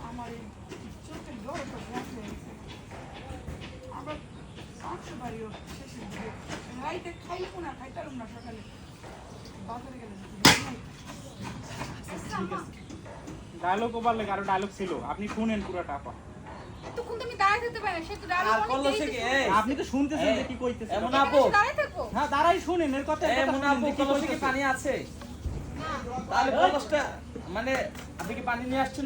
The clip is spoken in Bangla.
আমার এই চোখের জলটা বন্ধ হয়ে গেছে। আবার মাংস বাড়িও শেষের দিকে রাইতে খাইবো না, খাইতাম না সকালে বাজারে গেলে ডায়লগ ওভার লেগে আরো ডায়লগ ছিল, আপনি শুনেন পুরোটা আপা। তখন তুমি দাঁড়ায় থাকতে পারো, সে তো দাঁড়ায় আর বললো সে কি এই আপনি তো শুনতেছেন যে কি কইতেছে। এমন আপু দাঁড়ায় থাকো হ্যাঁ দাঁড়াই শুনেন এর কথা। এমন আপু কলসে কি পানি আছে? না তাহলে কলসটা মানে আপনি কি পানি নিয়ে আসছেন না